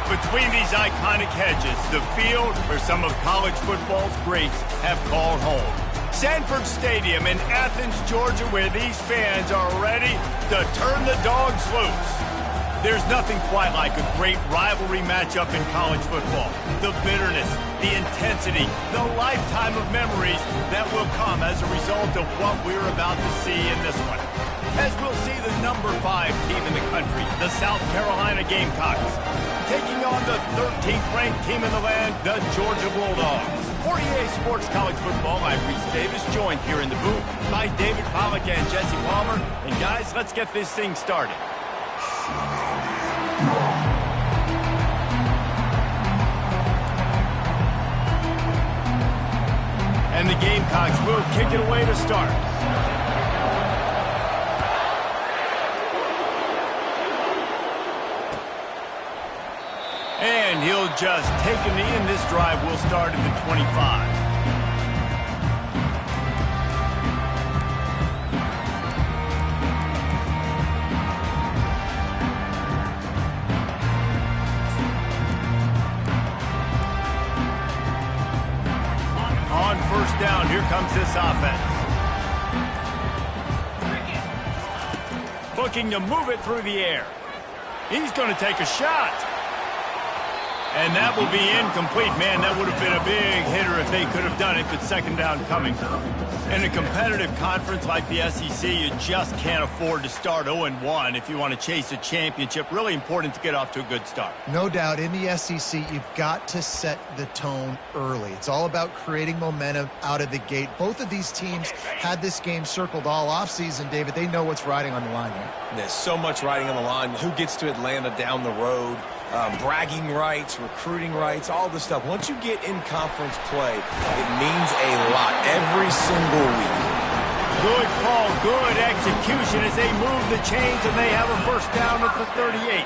Between these iconic hedges, the field where some of college football's greats have called home. Sanford Stadium in Athens, Georgia, where these fans are ready to turn the dogs loose. There's nothing quite like a great rivalry matchup in college football. The bitterness, the intensity, the lifetime of memories that will come as a result of what we're about to see in this one. As we'll see the number 5 team in the country, the South Carolina Gamecocks, taking on the 13th ranked team in the land, the Georgia Bulldogs. For EA Sports College Football, I'm Reese Davis, joined here in the booth by David Pollack and Jesse Palmer. And guys, let's get this thing started. And the Gamecocks will kick it away to start. And he'll just take a knee, and this drive will start at the 25. On first down, here comes this offense. Looking to move it through the air. He's going to take a shot. And that will be incomplete. Man, that would have been a big hitter if they could have done it, but second down coming. In a competitive conference like the SEC, you just can't afford to start 0-1 if you want to chase a championship. Really important to get off to a good start. No doubt, in the SEC, you've got to set the tone early. It's all about creating momentum out of the gate. Both of these teams had this game circled all offseason, David. They know what's riding on the line here. There's so much riding on the line. Who gets to Atlanta down the road? Bragging rights, recruiting rights, all this stuff. Once you get in conference play, it means a lot every single week. Good call, good execution as they move the chains, and they have a first down at the 38.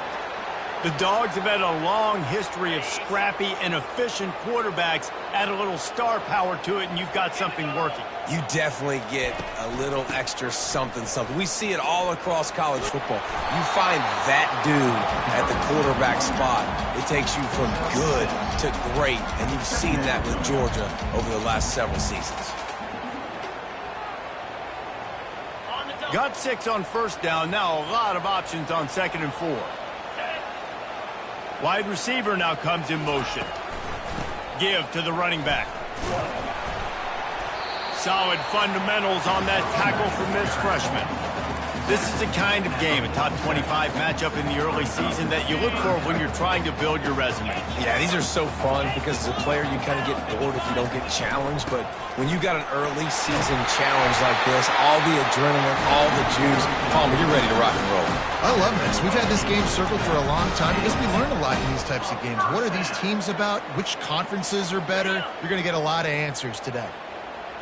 The Dogs have had a long history of scrappy and efficient quarterbacks. Add a little star power to it, and you've got something working. You definitely get a little extra something. We see it all across college football. You find that dude at the quarterback spot. It takes you from good to great, and you've seen that with Georgia over the last several seasons. Got 6 on first down. Now a lot of options on 2nd and 4. Wide receiver now comes in motion. Give to the running back. Solid fundamentals on that tackle from this freshman. This is the kind of game, a top 25 matchup in the early season, that you look for when you're trying to build your resume. Yeah, these are so fun because as a player you kind of get bored if you don't get challenged, but when you got an early season challenge like this, all the adrenaline, all the juice, Palmer, you're ready to rock and roll. I love this. We've had this game circled for a long time because we learn a lot in these types of games. What are these teams about? Which conferences are better? You're going to get a lot of answers today.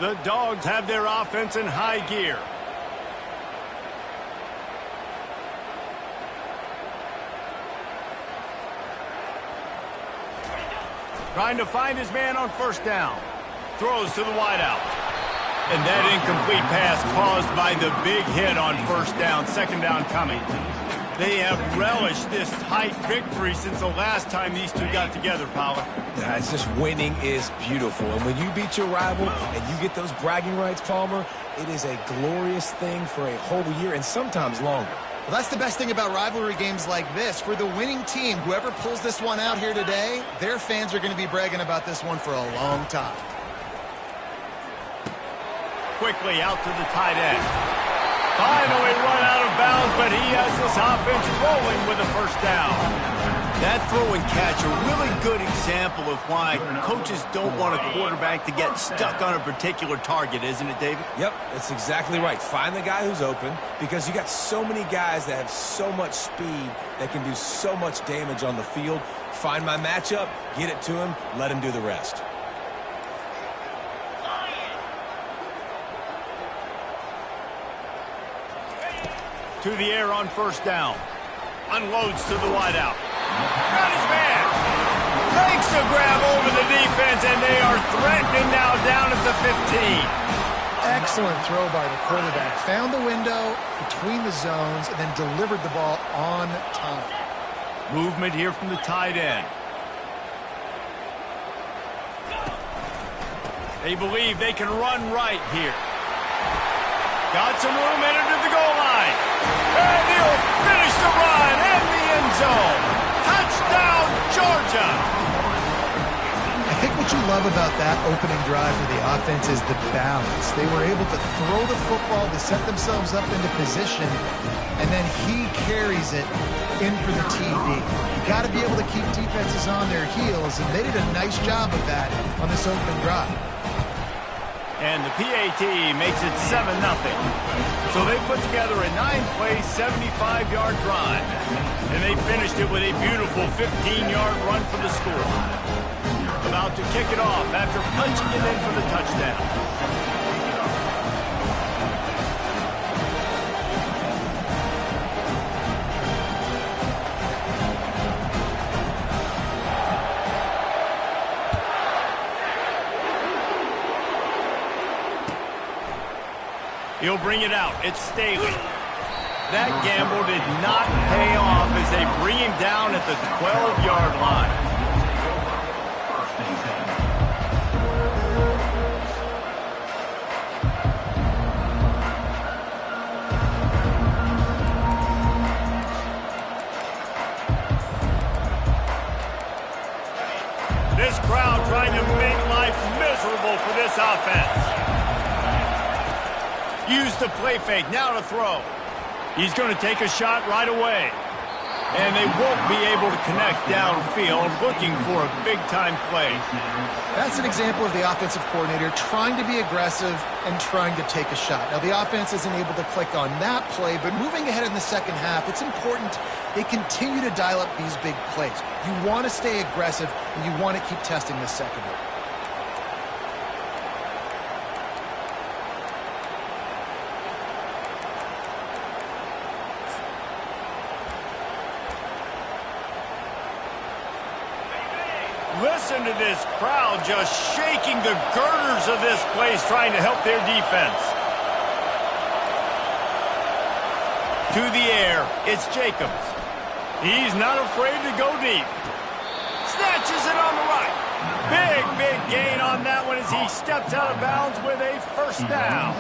The Dogs have their offense in high gear. Trying to find his man on first down. Throws to the wideout. And that incomplete pass caused by the big hit on first down. Second down coming. They have relished this tight victory since the last time these two got together, Pollard. Yeah, it's just winning is beautiful. And when you beat your rival and you get those bragging rights, Palmer, it is a glorious thing for a whole year and sometimes longer. Well, that's the best thing about rivalry games like this. For the winning team, whoever pulls this one out here today, their fans are going to be bragging about this one for a long time. Quickly out to the tight end. Finally run out of bounds, but he has this offense rolling with a first down. That throw and catch, a really good example of why coaches don't want a quarterback to get stuck on a particular target, isn't it, David? Yep, that's exactly right. Find the guy who's open because you got so many guys that have so much speed that can do so much damage on the field. Find my matchup, get it to him, let him do the rest. To the air on first down. Unloads to the wideout. Got his man. Makes a grab over the defense, and they are threatening now down at the 15. Excellent throw by the quarterback. Found the window between the zones and then delivered the ball on time. Movement here from the tight end. They believe they can run right here. Got some room headed to the goal line. And he'll finish the run in the end zone. Touchdown, Georgia! I think what you love about that opening drive for the offense is the balance. They were able to throw the football to set themselves up into position, and then he carries it in for the TD. You got to be able to keep defenses on their heels, and they did a nice job of that on this opening drive. And the PAT makes it 7-0. So they put together a 9-play, 75-yard drive. And they finished it with a beautiful 15-yard run for the score. About to kick it off after punching it in for the touchdown. He'll bring it out. It's Staley. That gamble did not pay off as they bring him down at the 12-yard line. This crowd trying to make life miserable for this offense. Use the play fake, now to throw. He's going to take a shot right away. And they won't be able to connect downfield, looking for a big-time play. That's an example of the offensive coordinator trying to be aggressive and trying to take a shot. Now, the offense isn't able to click on that play, but moving ahead in the second half, it's important they continue to dial up these big plays. You want to stay aggressive, and you want to keep testing this secondary. Listen to this crowd just shaking the girders of this place, trying to help their defense. To the air, it's Jacobs. He's not afraid to go deep. Snatches it on the right. Big gain on that one as he steps out of bounds with a first down.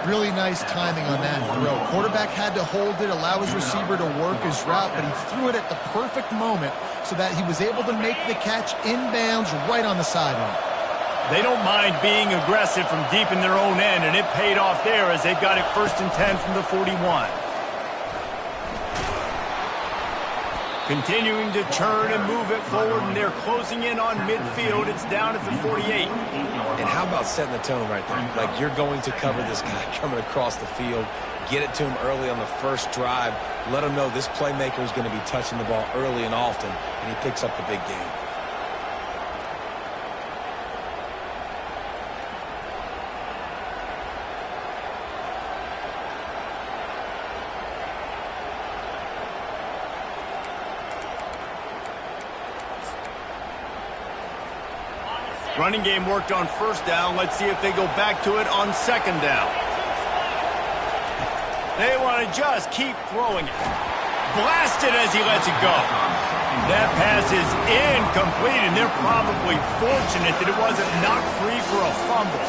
Really nice timing on that throw. Quarterback had to hold it, allow his receiver to work his route, but he threw it at the perfect moment so that he was able to make the catch inbounds right on the sideline. They don't mind being aggressive from deep in their own end, and it paid off there as they've got it 1st and 10 from the 41. Continuing to turn and move it forward, and they're closing in on midfield. It's down at the 48. And how about setting the tone right there? Like, you're going to cover this guy coming across the field. Get it to him early on the first drive. Let him know this playmaker is going to be touching the ball early and often, and he picks up the big game. Running game worked on 1st down. Let's see if they go back to it on 2nd down. They want to just keep throwing it. Blasted as he lets it go. That pass is incomplete, and they're probably fortunate that it wasn't knocked free for a fumble.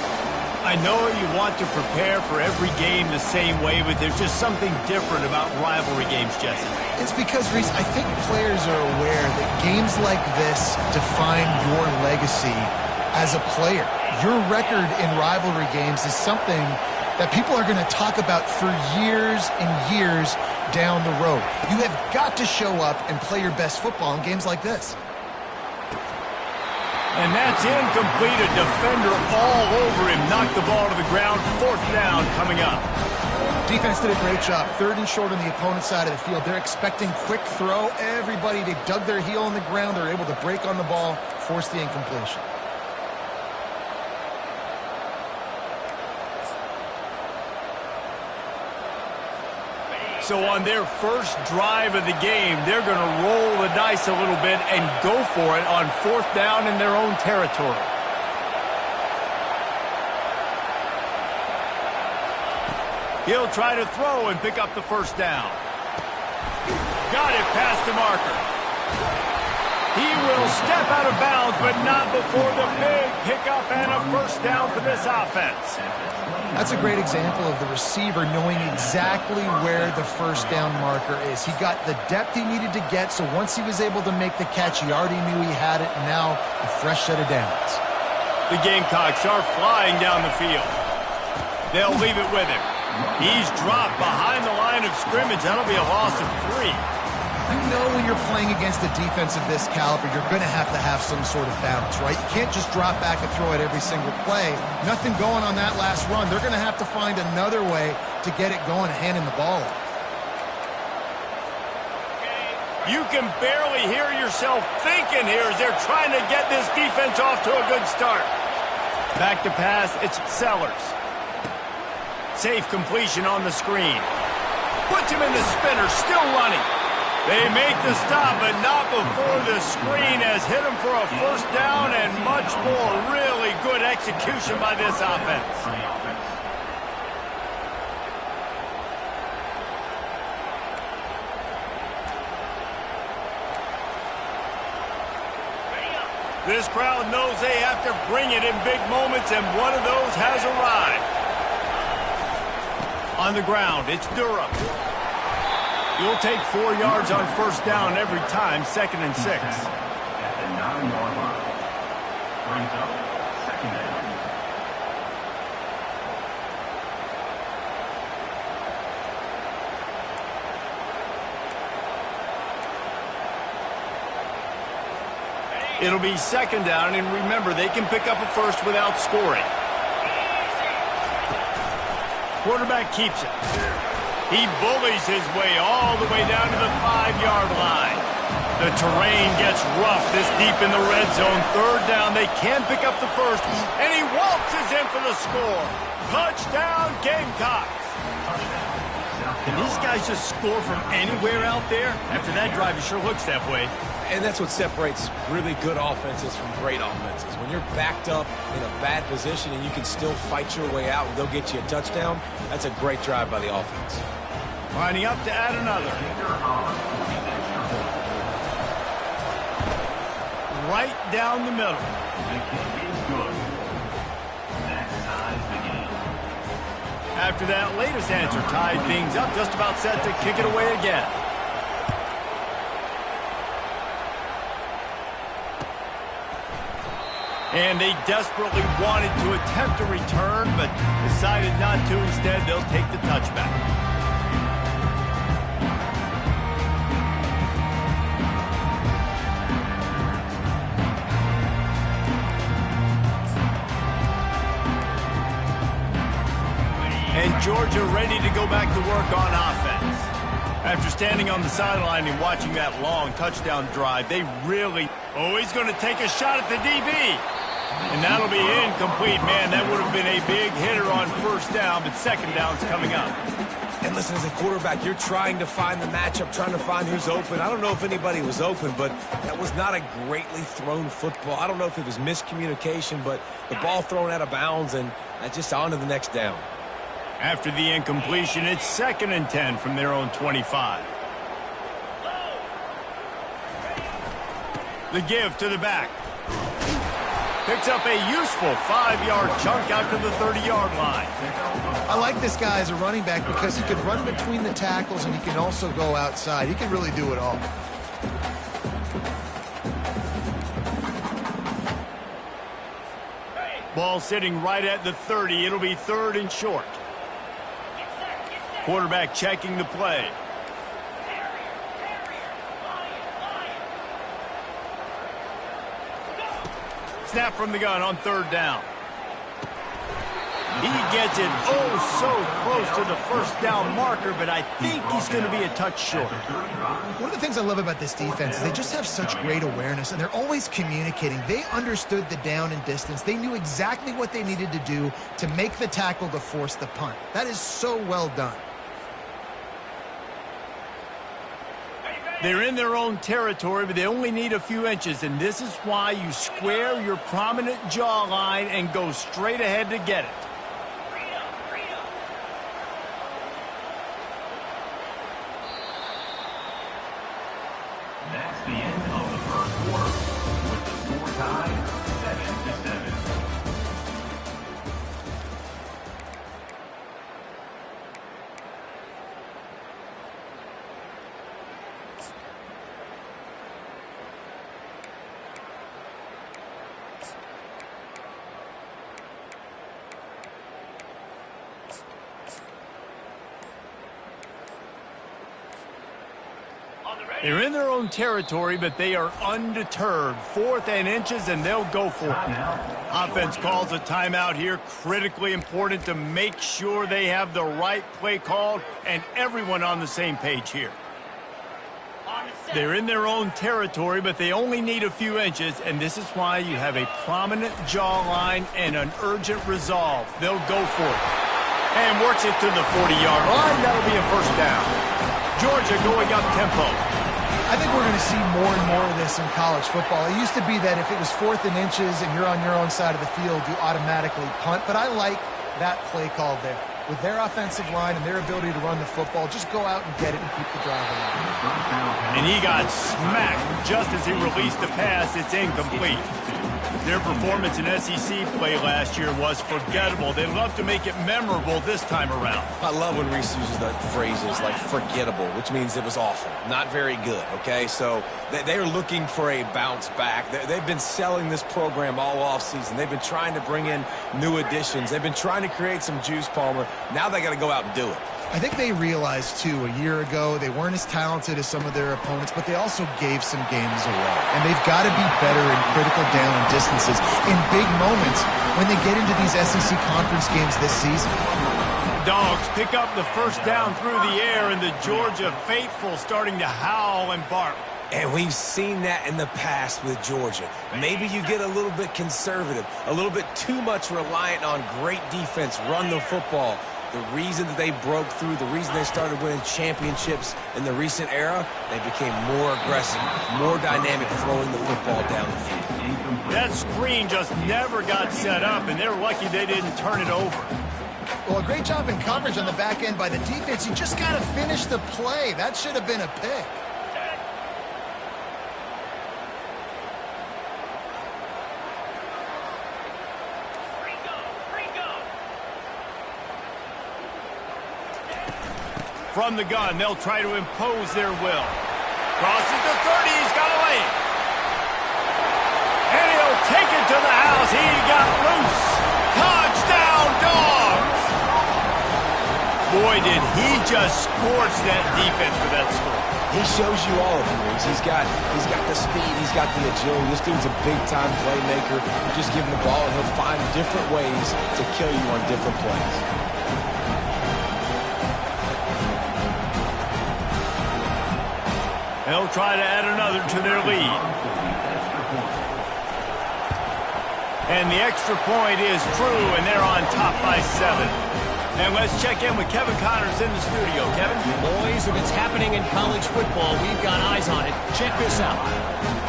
I know you want to prepare for every game the same way, but there's just something different about rivalry games, Jesse. It's because, Reese, I think players are aware that games like this define your legacy as a player. Your record in rivalry games is something that people are going to talk about for years and years down the road. You have got to show up and play your best football in games like this. And that's incomplete. A defender all over him. Knocked the ball to the ground. 4th down coming up. Defense did a great job. 3rd and short on the opponent's side of the field. They're expecting quick throw. Everybody, they dug their heel on the ground. They're able to break on the ball, force the incompletion. So on their first drive of the game, they're going to roll the dice a little bit and go for it on 4th down in their own territory. He'll try to throw and pick up the 1st down. got it past the marker. He will step out of bounds, but not before the big pickup and a first down for this offense. That's a great example of the receiver knowing exactly where the first down marker is. He got the depth he needed to get, so once he was able to make the catch, he already knew he had it, and now a fresh set of downs. The Gamecocks are flying down the field. They'll leave it with him. He's dropped behind the line of scrimmage. That'll be a loss of 3. You know when you're playing against a defense of this caliber, you're going to have some sort of balance, right? You can't just drop back and throw it every single play. Nothing going on that last run. They're going to have to find another way to get it going and handing the ball off. You can barely hear yourself thinking here as they're trying to get this defense off to a good start. Back to pass, it's Sellers. Safe completion on the screen. Puts him in the spinner, still running. They make the stop, but not before the screen has hit him for a first down and much more. Really good execution by this offense. This crowd knows they have to bring it in big moments, and one of those has arrived. On the ground, it's Durham. You'll take 4 yards on first down every time, 2nd and 6. At the 9-yard line. Brings up 2nd down. It'll be 2nd down, and remember, they can pick up a first without scoring. Quarterback keeps it. He bullies his way all the way down to the 5-yard line. The terrain gets rough this deep in the red zone. 3rd down, they can pick up the first, and he waltzes in for the score. Touchdown, Gamecocks. Can these guys just score from anywhere out there? After that drive, it sure looks that way. And that's what separates really good offenses from great offenses. When you're backed up in a bad position and you can still fight your way out and they'll get you a touchdown, that's a great drive by the offense. Lining up to add another. Right down the middle. After that latest answer tied things up, just about set to kick it away again. And they desperately wanted to attempt a return, but decided not to. Instead, they'll take the touchback. And Georgia ready to go back to work on offense. After standing on the sideline and watching that long touchdown drive, they really... Oh, he's going to take a shot at the DB. And that'll be incomplete. Man, that would have been a big hitter on first down, but 2nd down's coming up. And listen, as a quarterback, you're trying to find the matchup, trying to find who's open. I don't know if anybody was open, but that was not a greatly thrown football. I don't know if it was miscommunication, but the ball thrown out of bounds and just on to the next down. After the incompletion, it's 2nd and 10 from their own 25. The give to the back. Picks up a useful 5-yard chunk out to the 30-yard line. I like this guy as a running back because he can run between the tackles and he can also go outside. He can really do it all. Ball sitting right at the 30. It'll be 3rd and short. Quarterback checking the play. Snap from the gun on 3rd down. He gets it so close to the first down marker, but I think he's going to be a touch short. One of the things I love about this defense is they just have such great awareness, and they're always communicating. They understood the down and distance. They knew exactly what they needed to do to make the tackle to force the punt. That is so well done. They're in their own territory, but they only need a few inches, and this is why you square your prominent jawline and go straight ahead to get it. They're in their own territory, but they are undeterred. 4th and inches, and they'll go for it. Offense calls a timeout here. Critically important to make sure they have the right play called and everyone on the same page here. They're in their own territory, but they only need a few inches, and this is why you have a prominent jawline and an urgent resolve. They'll go for it. And works it to the 40-yard line. That'll be a first down. Georgia going up tempo. I think we're going to see more and more of this in college football. It used to be that if it was 4th and inches and you're on your own side of the field, you automatically punt. But I like that play call there. With their offensive line and their ability to run the football, just go out and get it and keep the drive alive. And he got smacked just as he released the pass. It's incomplete. Their performance in SEC play last year was forgettable. They'd love to make it memorable this time around. I love when Reese uses the phrases like forgettable, which means it was awful, not very good, okay? So they're looking for a bounce back. They've been selling this program all offseason. They've been trying to bring in new additions. They've been trying to create some juice, Palmer. Now they got to go out and do it. I think they realized, too, a year ago, they weren't as talented as some of their opponents, but they also gave some games away. And they've got to be better in critical down and distances in big moments when they get into these SEC conference games this season. Dogs pick up the first down through the air, and the Georgia faithful starting to howl and bark. And we've seen that in the past with Georgia. Maybe you get a little bit conservative, a little bit too much reliant on great defense, run the football. The reason that they broke through, the reason they started winning championships in the recent era, they became more aggressive, more dynamic, throwing the football down the field. That screen just never got set up, and they're lucky they didn't turn it over. Well, a great job in coverage on the back end by the defense. You just got to finish the play. That should have been a pick. From the gun, they'll try to impose their will. Crosses the 30, he's got a lane. And he'll take it to the house. He got loose. Touchdown, Dogs! Boy, did he just scorch that defense for that score. He shows you all of it, Reeves. He's got the speed, he's got the agility. This dude's a big-time playmaker. You just give him the ball, and he'll find different ways to kill you on different plays. They'll try to add another to their lead. And the extra point is true, and they're on top by 7. And let's check in with Kevin Connors in the studio. Kevin? Boys, if it's happening in college football, we've got eyes on it. Check this out.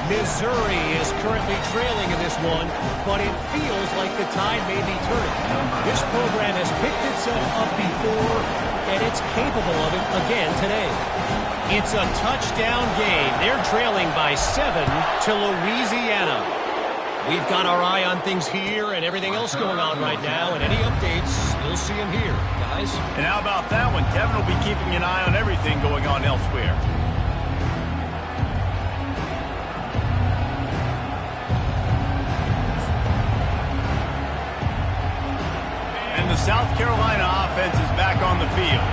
Missouri is currently trailing in this one, but it feels like the tide may be turning. This program has picked itself up before, and it's capable of it again today. It's a touchdown game. They're trailing by 7 to Louisiana. We've got our eye on things here and everything else going on right now, and any updates, you'll see them here, guys. And how about that one? Kevin will be keeping an eye on everything going on elsewhere. And the South Carolina offense is back on the field.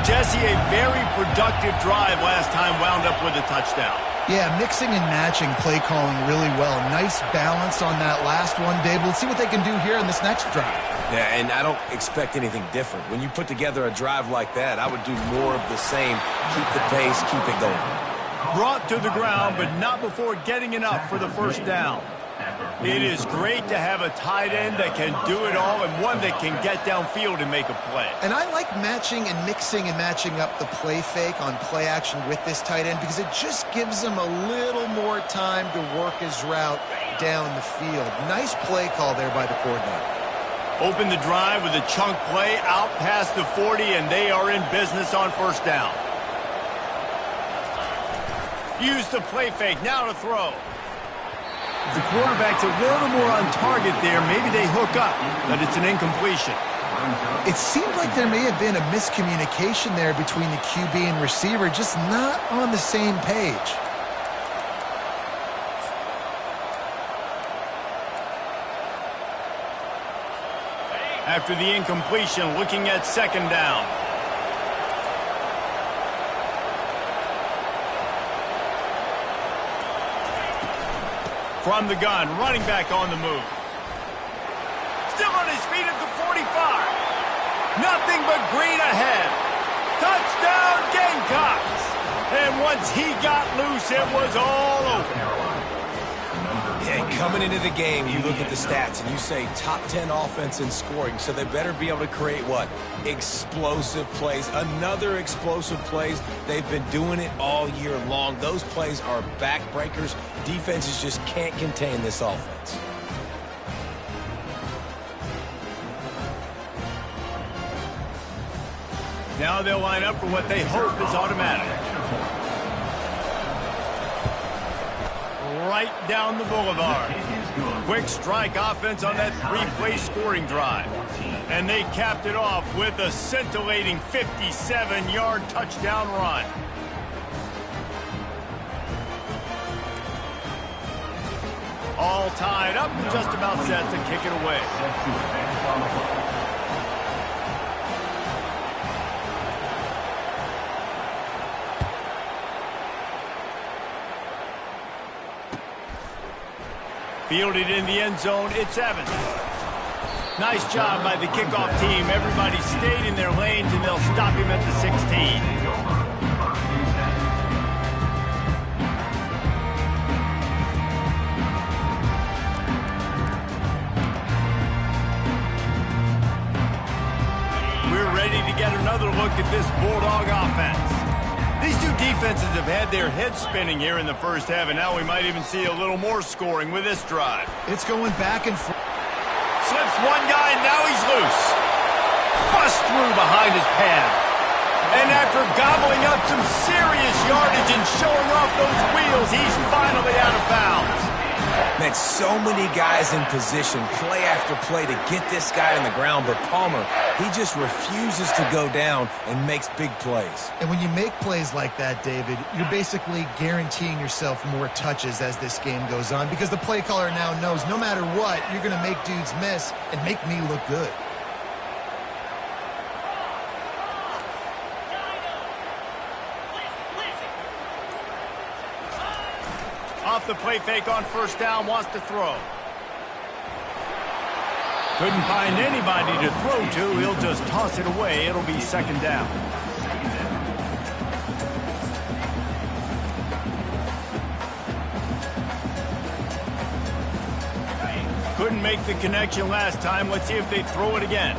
Jesse, a very productive drive last time, wound up with a touchdown. Yeah, mixing and matching play calling really well. Nice balance on that last one, Dave. Let's see what they can do here in this next drive. Yeah, and I don't expect anything different. When you put together a drive like that, I would do more of the same. Keep the pace, keep it going. Brought to the ground, but not before getting enough for the first down. It is great to have a tight end that can do it all and one that can get downfield and make a play. And I like matching and mixing and matching up the play fake on play action with this tight end because it just gives him a little more time to work his route down the field. Nice play call there by the coordinator. Open the drive with a chunk play out past the 40, and they are in business on first down. Use the play fake, now to throw. The quarterback's a little more on target there. Maybe they hook up, but it's an incompletion. It seemed like there may have been a miscommunication there between the QB and receiver, just not on the same page. After the incompletion, looking at second down. From the gun, running back on the move. Still on his feet at the 45. Nothing but green ahead. Touchdown, Gamecocks. And once he got loose, it was all over. Yeah, coming into the game, you look at the stats and you say top 10 offense in scoring, so they better be able to create what? Explosive plays. Another explosive plays. They've been doing it all year long. Those plays are backbreakers. Defenses just can't contain this offense. Now they'll line up for what they hope is automatic. Right down the boulevard. Quick strike offense on that three-play scoring drive. And they capped it off with a scintillating 57-yard touchdown run. All tied up and just about set to kick it away. Fielded in the end zone, it's Evans. Nice job by the kickoff team. Everybody stayed in their lanes, and they'll stop him at the 16. We're ready to get another look at this Bulldog offense. These two defenses have had their heads spinning here in the first half, and now we might even see a little more scoring with this drive. It's going back and forth. Slips one guy, and now he's loose. Bust through behind his pad. And after gobbling up some serious yardage and showing off those wheels, he's finally out of bounds. Man, so many guys in position, play after play to get this guy on the ground, but Palmer, he just refuses to go down and makes big plays. And when you make plays like that, David, you're basically guaranteeing yourself more touches as this game goes on, because the play caller now knows no matter what, you're going to make dudes miss and make me look good. Off the play fake on first down, wants to throw. Couldn't find anybody to throw to. He'll just toss it away. It'll be second down. Couldn't make the connection last time. Let's see if they throw it again.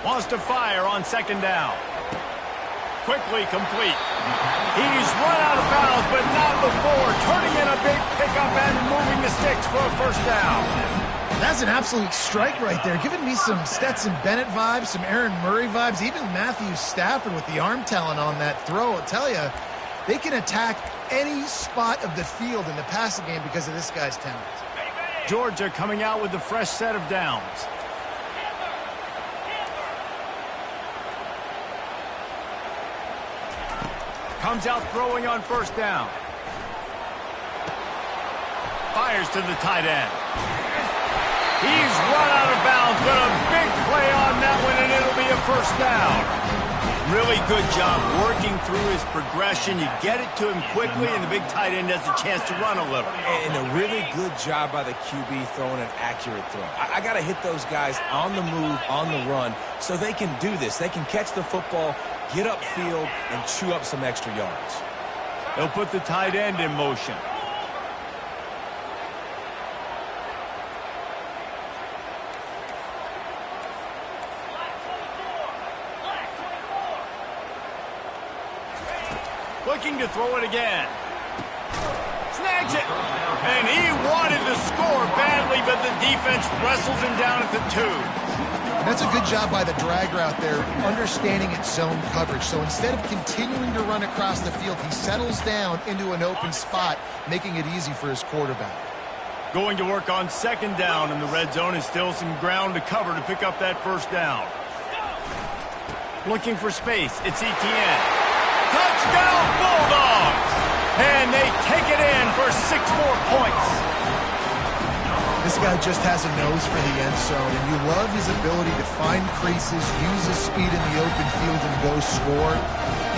Wants to fire on second down. Quickly complete. He's run out of bounds, but not before turning in a big pickup and moving the sticks for a first down. That's an absolute strike right there, giving me some Stetson Bennett vibes, some Aaron Murray vibes, even Matthew Stafford with the arm talent on that throw. I'll tell you, they can attack any spot of the field in the passing game because of this guy's talent. Georgia coming out with a fresh set of downs. Comes out throwing on first down. Fires to the tight end. He's run out of bounds, but a big play on that one, and it'll be a first down. Really good job working through his progression. You get it to him quickly, and the big tight end has a chance to run a little. And a really good job by the QB throwing an accurate throw. I got to hit those guys on the move, on the run, so they can do this. They can catch the football, get upfield, and chew up some extra yards. They'll put the tight end in motion. Looking to throw it again. Snags it. And he wanted to score badly, but the defense wrestles him down at the 2. That's a good job by the drag route there, understanding its zone coverage. So instead of continuing to run across the field, he settles down into an open spot, making it easy for his quarterback. Going to work on second down in the red zone, and still some ground to cover to pick up that first down. Looking for space. It's Etienne. Touchdown Bulldogs! And they take it in for 6 more points. This guy just has a nose for the end zone, and you love his ability to find creases, use his speed in the open field, and go score.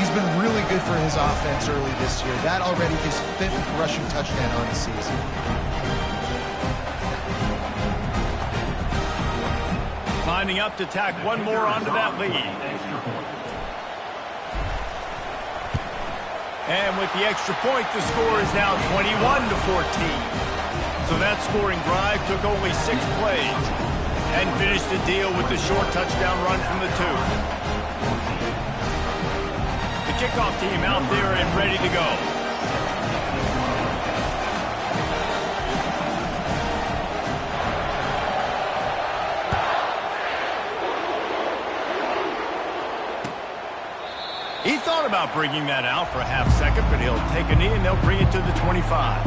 He's been really good for his offense early this year. That already his 5th rushing touchdown on the season. Lining up to tack one more onto that lead. And with the extra point, the score is now 21-14. So that scoring drive took only 6 plays and finished the deal with the short touchdown run from the 2. The kickoff team out there and ready to go. He thought about bringing that out for a half second, but he'll take a knee and they'll bring it to the 25.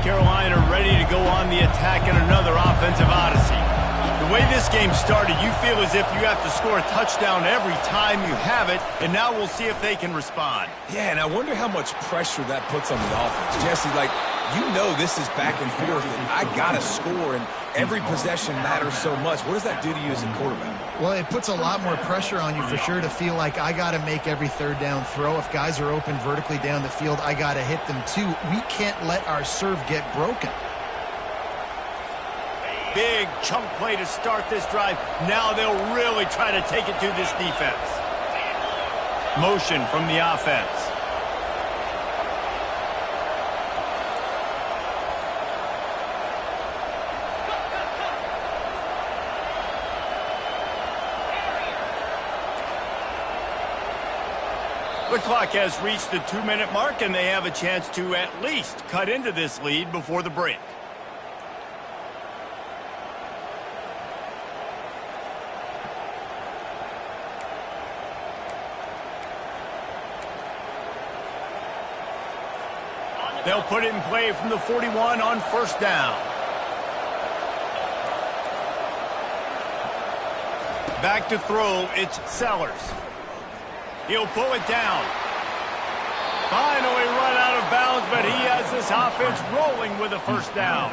Carolina ready to go on the attack in another offensive odyssey. The way this game started, you feel as if you have to score a touchdown every time you have it, and now we'll see if they can respond. Yeah, and I wonder how much pressure that puts on the offense. Jesse, like, you know this is back and forth, and I got to score, and every possession matters so much. What does that do to you as a quarterback? Well, it puts a lot more pressure on you for sure to feel like I got to make every third down throw. If guys are open vertically down the field, I got to hit them too. We can't let our serve get broken. Big chunk play to start this drive. Now they'll really try to take it to this defense. Motion from the offense. The clock has reached the 2-minute mark, and they have a chance to at least cut into this lead before the break. They'll put it in play from the 41 on first down. Back to throw, it's Sellers. He'll pull it down. Finally run out of bounds, but he has this offense rolling with a first down.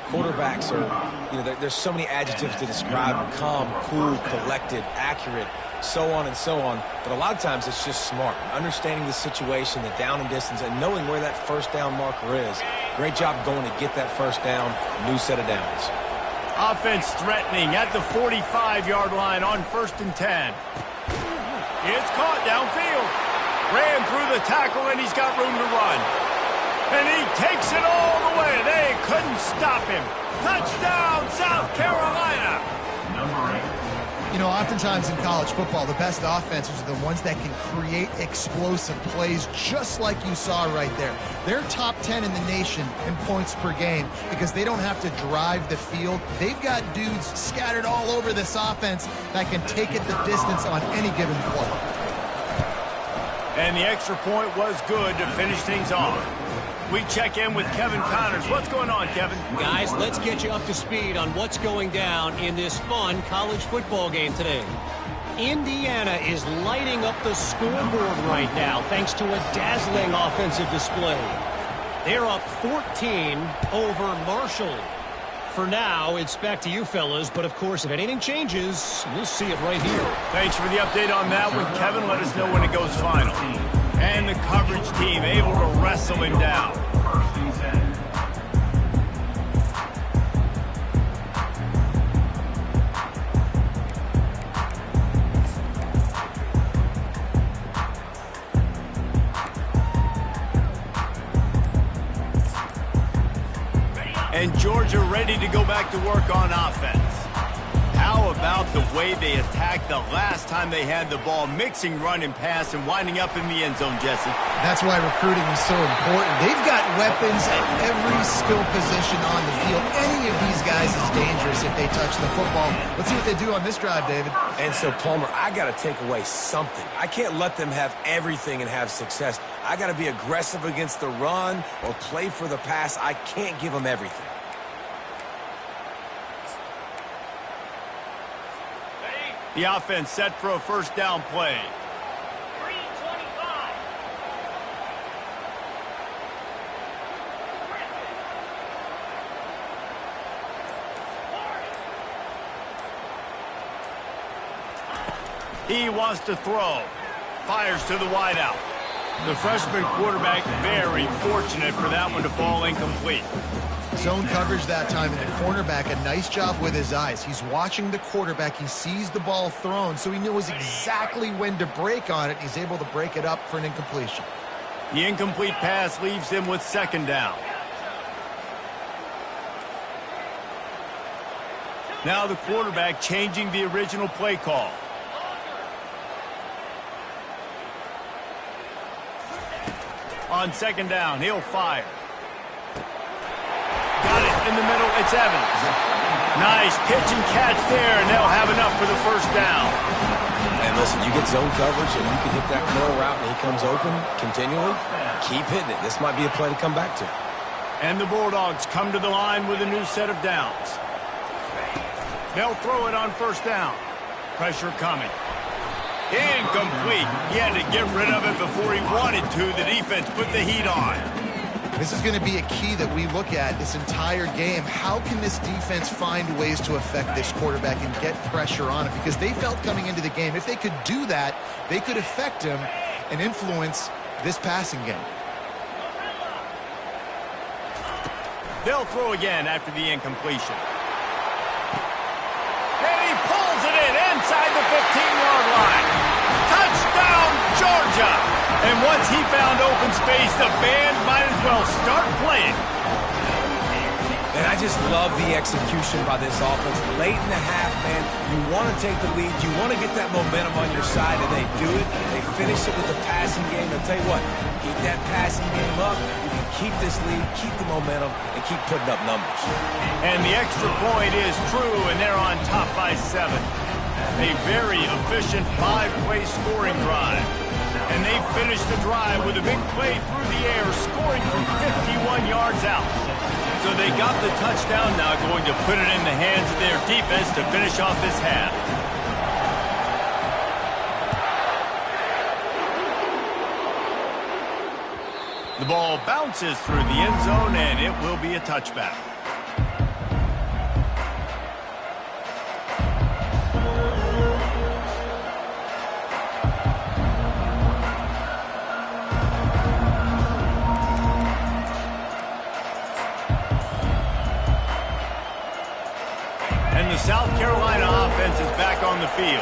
Quarterbacks are, there's so many adjectives to describe them. Calm, cool, collected, accurate, so on and so on. But a lot of times it's just smart. Understanding the situation, the down and distance, and knowing where that first down marker is. Great job going to get that first down, new set of downs. Offense threatening at the 45-yard line on 1st and 10. It's caught downfield. Ran through the tackle, and he's got room to run. And he takes it all the way. They couldn't stop him. Touchdown, South Carolina. Number 8. You know, oftentimes in college football, the best offenses are the ones that can create explosive plays just like you saw right there. They're top 10 in the nation in points per game because they don't have to drive the field. They've got dudes scattered all over this offense that can take it the distance on any given play. And the extra point was good to finish things off. We check in with Kevin Connors. What's going on, Kevin? Guys, let's get you up to speed on what's going down in this fun college football game today. Indiana is lighting up the scoreboard right now thanks to a dazzling offensive display. They're up 14 over Marshall. For now, it's back to you fellas, but of course, if anything changes, we'll see it right here. Thanks for the update on that one, Kevin. Let us know when it goes final. And the coverage team able to wrestle him down. And Georgia ready to go back to work on offense. How about the way they attacked the last time they had the ball, mixing run and pass and winding up in the end zone, Jesse? That's why recruiting is so important. They've got weapons at every skill position on the field. Any of these guys is dangerous if they touch the football. Let's see what they do on this drive, David. And so, Palmer, I got to take away something. I can't let them have everything and have success. I got to be aggressive against the run or play for the pass. I can't give them everything. The offense set for a first down play. 3:25. He wants to throw. Fires to the wideout. The freshman quarterback very fortunate for that one to fall incomplete. Zone coverage that time, and the cornerback, a nice job with his eyes. He's watching the quarterback. He sees the ball thrown, so he knows exactly when to break on it. He's able to break it up for an incompletion. The incomplete pass leaves him with second down. Now the quarterback changing the original play call. On second down, he'll fire. Got it in the middle. It's Evans. Nice pitch and catch there, and they'll have enough for the first down. And listen, you get zone coverage and you can hit that curl route and he comes open continually. Keep hitting it. This might be a play to come back to. And the Bulldogs come to the line with a new set of downs. They'll throw it on first down. Pressure coming. Incomplete. He had to get rid of it before he wanted to. The defense put the heat on. This is going to be a key that we look at this entire game. How can this defense find ways to affect this quarterback and get pressure on him? Because they felt coming into the game, if they could do that, they could affect him and influence this passing game. They'll throw again after the incompletion. And he pulls it in inside the 15-yard line. Touchdown, Georgia! And once he found open space, the band might as well start playing. And I just love the execution by this offense. Late in the half, man, you want to take the lead. You want to get that momentum on your side, and they do it. They finish it with the passing game. I'll tell you what, keep that passing game up. You can keep this lead, keep the momentum, and keep putting up numbers. And the extra point is true, and they're on top by 7. A very efficient 5-play scoring drive. And they finished the drive with a big play through the air, scoring from 51 yards out. So they got the touchdown, now going to put it in the hands of their defense to finish off this half. The ball bounces through the end zone, and it will be a touchback. South Carolina offense is back on the field.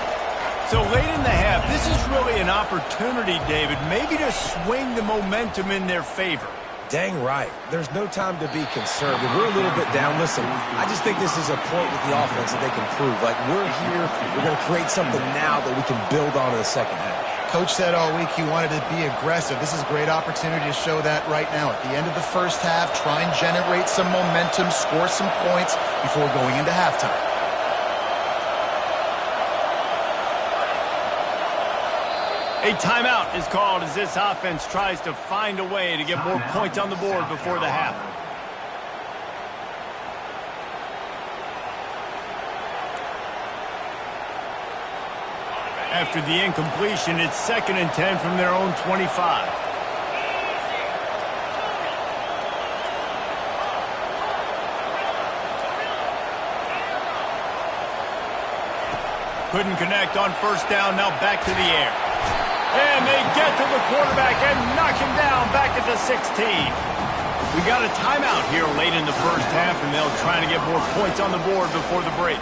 So late in the half, this is really an opportunity, David, maybe to swing the momentum in their favor. Dang right. There's no time to be conservative. We're a little bit down. Listen, I just think this is a point with the offense that they can prove. Like, we're here, we're going to create something now that we can build on in the second half. Coach said all week he wanted to be aggressive. This is a great opportunity to show that right now. At the end of the first half, try and generate some momentum, score some points before going into halftime. A timeout is called as this offense tries to find a way to get more points on the board before the half. After the incompletion, it's 2nd and 10 from their own 25. Couldn't connect on first down, now back to the air. And they get to the quarterback and knock him down back at the 16. We got a timeout here late in the first half, and they'll try to get more points on the board before the break.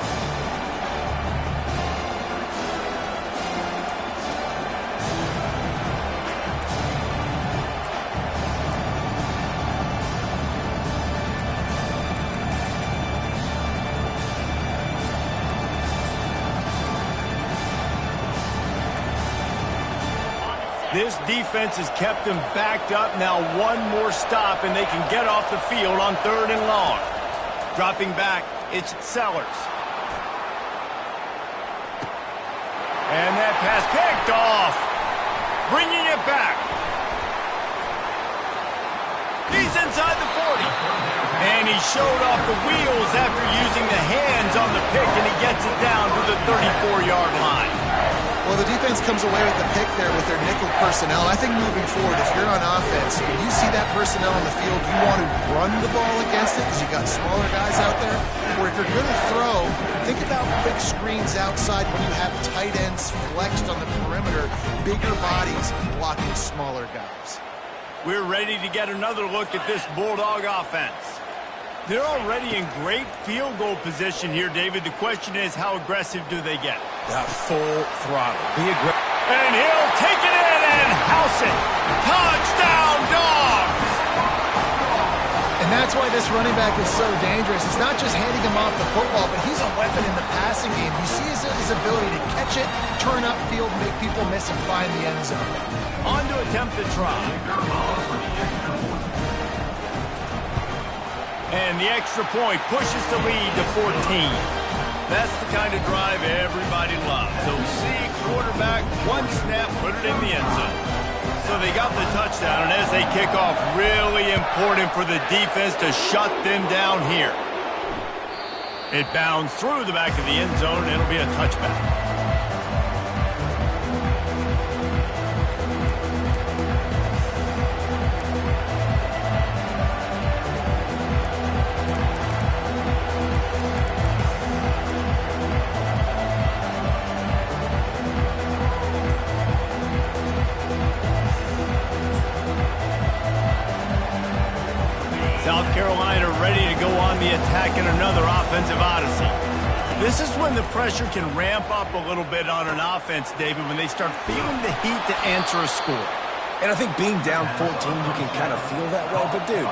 This defense has kept them backed up. Now one more stop, and they can get off the field on 3rd and long. Dropping back, it's Sellers. And that pass picked off. Bringing it back. He's inside the 40. And he showed off the wheels after using the hands on the pick, and he gets it down to the 34-yard line. Well, the defense comes away with the pick there with their nickel personnel. I think moving forward, if you're on offense, when you see that personnel on the field, you want to run the ball against it because you got smaller guys out there. Or if you're going to throw, think about quick screens outside when you have tight ends flexed on the perimeter, bigger bodies blocking smaller guys. We're ready to get another look at this Bulldog offense. They're already in great field goal position here, David. The question is, how aggressive do they get? Full throttle. Be aggressive. And he'll take it in and house it. Touchdown, Dogs! And that's why this running back is so dangerous. It's not just handing him off the football, but he's a weapon in the passing game. You see his ability to catch it, turn upfield, make people miss, and find the end zone. On to attempt the try. And the extra point pushes the lead to 14. That's the kind of drive everybody loves. So see quarterback, one snap, put it in the end zone. So they got the touchdown, and as they kick off, really important for the defense to shut them down here. It bounds through the back of the end zone, and it'll be a touchback. South Carolina ready to go on the attack in another offensive odyssey. This is when the pressure can ramp up a little bit on an offense, David, when they start feeling the heat to answer a score. And I think being down 14, you can kind of feel that way. But, dude,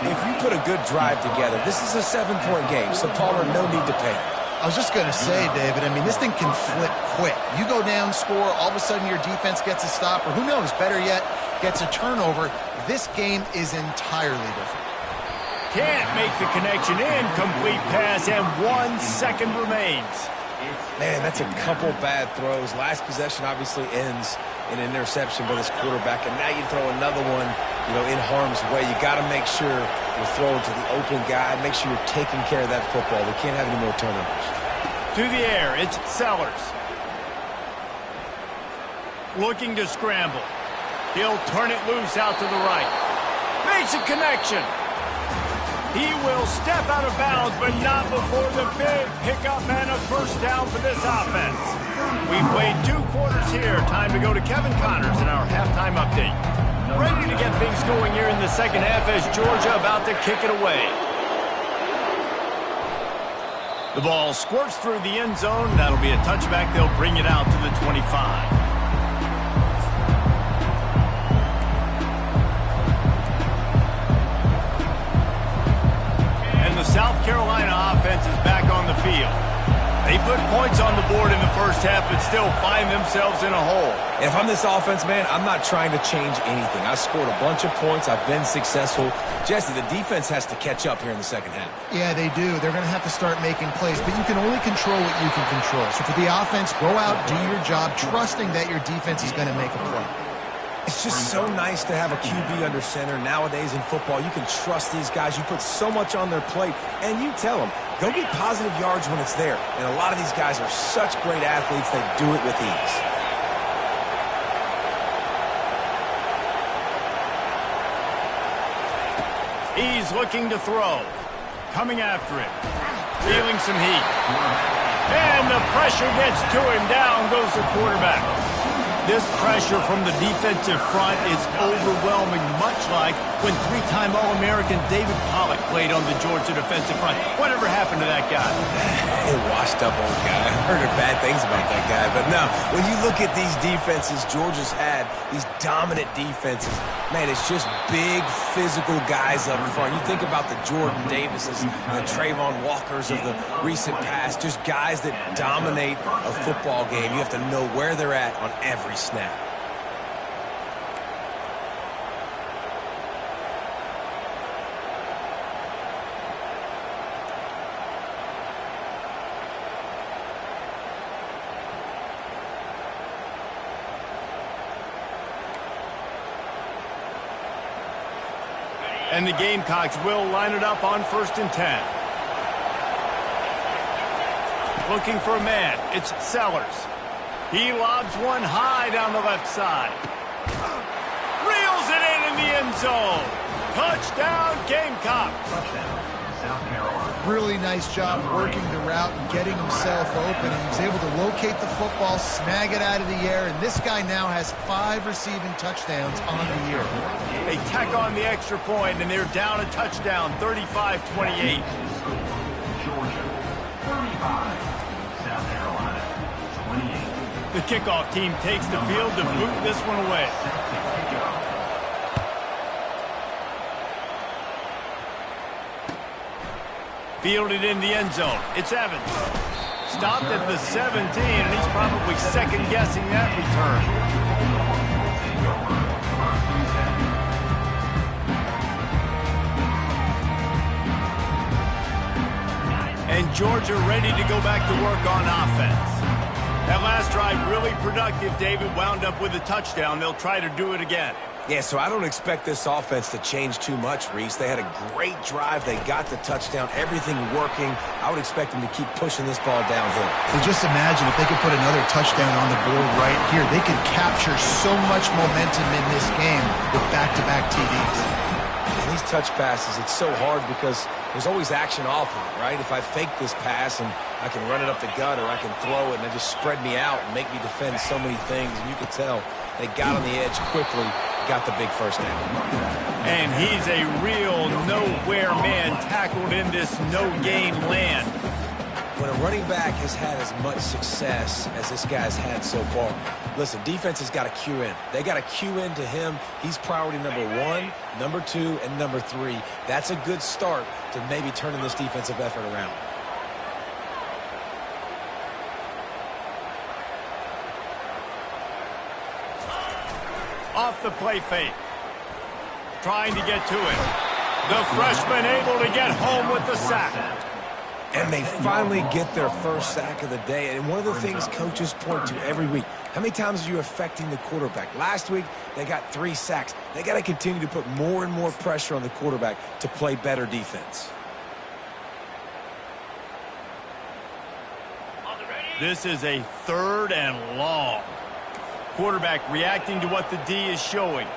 if you put a good drive together, this is a 7-point game, so Palmer, no need to panic. I was just going to say, David, I mean, this thing can flip quick. You go down, score, all of a sudden your defense gets a stop, or who knows, better yet, gets a turnover. This game is entirely different. Can't make the connection. Incomplete pass, and 1 second remains. Man, that's a couple bad throws. Last possession obviously ends in an interception by this quarterback, and now you throw another one, in harm's way. You got to make sure you're throwing to the open guy. Make sure you're taking care of that football. We can't have any more turnovers. To the air, it's Sellers. Looking to scramble. He'll turn it loose out to the right. Makes a connection. He will step out of bounds, but not before the big pickup and a first down for this offense. We played 2 quarters here. Time to go to Kevin Connors in our halftime update. Ready to get things going here in the second half as Georgia about to kick it away. The ball squirts through the end zone. That'll be a touchback. They'll bring it out to the 25. The South Carolina offense is back on the field. They put points on the board in the first half, but still find themselves in a hole. And if I'm this offense, man, I'm not trying to change anything. I scored a bunch of points. I've been successful. Jesse, the defense has to catch up here in the second half. Yeah, they do. They're going to have to start making plays, but you can only control what you can control. So for the offense, go out, do your job, trusting that your defense is going to make a play. It's just so nice to have a QB under center. Nowadays in football, you can trust these guys. You put so much on their plate, and you tell them, go get positive yards when it's there. And a lot of these guys are such great athletes, they do it with ease. He's looking to throw. Coming after him. Feeling some heat. And the pressure gets to him. Down goes the quarterback. This pressure from the defensive front is overwhelming, much like when 3-time All-American David Pollock played on the Georgia defensive front. Whatever happened to that guy? A washed-up old guy. I've heard bad things about that guy. But no, when you look at these defenses Georgia's had, these dominant defenses, man, it's just big, physical guys up front. You think about the Jordan Davises, the Trayvon Walkers of the recent past, just guys that dominate a football game. You have to know where they're at on every snap. And the Gamecocks will line it up on 1st and 10. Looking for a man. It's Sellers. He lobs one high down the left side. Reels it in the end zone. Touchdown, Gamecocks. Touchdown, South Carolina. Really nice job working the route and getting himself open. And he was able to locate the football, snag it out of the air, and this guy now has 5 receiving touchdowns on the year. They tack on the extra point, and they're down a touchdown, 35-28. Georgia, 35. South Carolina, 28. The kickoff team takes the field to boot this one away. Set to kick off. Fielded in the end zone. It's Evans. Stopped at the 17, and he's probably second-guessing that return. And Georgia ready to go back to work on offense. That last drive really productive. David wound up with a touchdown. They'll try to do it again. Yeah, so I don't expect this offense to change too much, Reese. They had a great drive. They got the touchdown. Everything working. I would expect them to keep pushing this ball downhill. So just imagine if they could put another touchdown on the board right here. They could capture so much momentum in this game with back-to-back TDs. And these touch passes, it's so hard because there's always action off of it, right? If I fake this pass and I can run it up the gut or I can throw it and they just spread me out and make me defend so many things, and you can tell they got on the edge quickly, got the big first down. And he's a real nowhere man tackled in this no-gain land. When a running back has had as much success as this guy's had so far, listen, defense has got to cue in. They got to cue in to him. He's priority number 1, number 2, and number 3. That's a good start to maybe turning this defensive effort around. Off the play fake. Trying to get to it. The freshman able to get home with the sack. And they finally get their first sack of the day. And one of the things coaches point to every week, how many times are you affecting the quarterback? Last week, they got 3 sacks. They got to continue to put more and more pressure on the quarterback to play better defense. This is a 3rd and long. Quarterback reacting to what the D is showing.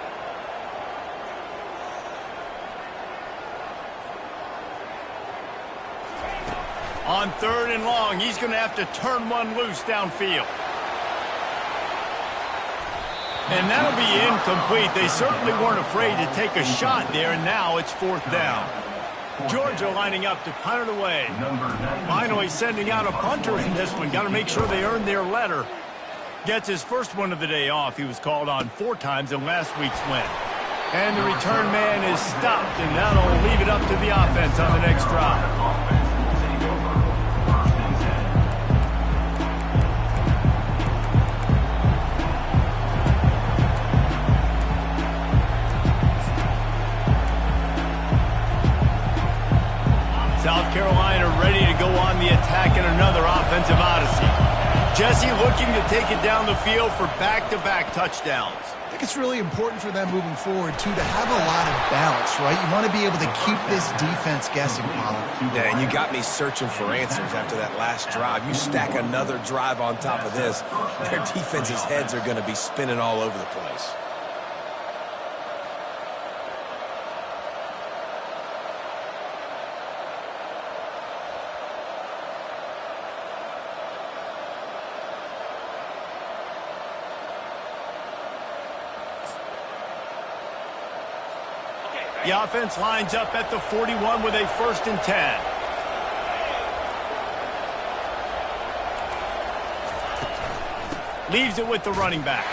On 3rd and long, he's going to have to turn one loose downfield. And that'll be incomplete. They certainly weren't afraid to take a shot there, and now it's 4th down. Georgia lining up to punt it away. Finally sending out a punter in this one. Got to make sure they earn their letter. Gets his first one of the day off. He was called on 4 times in last week's win. And the return man is stopped, and that'll leave it up to the offense on the next drive. South Carolina ready to go on the attack in another offensive odyssey. Jesse looking to take it down the field for back-to-back touchdowns. I think it's really important for them moving forward, too, to have a lot of balance, right? You want to be able to keep this defense guessing, Pollard. Yeah, and you got me searching for answers after that last drive. You stack another drive on top of this, their defense's heads are going to be spinning all over the place. The offense lines up at the 41 with a 1st and 10. Leaves it with the running back.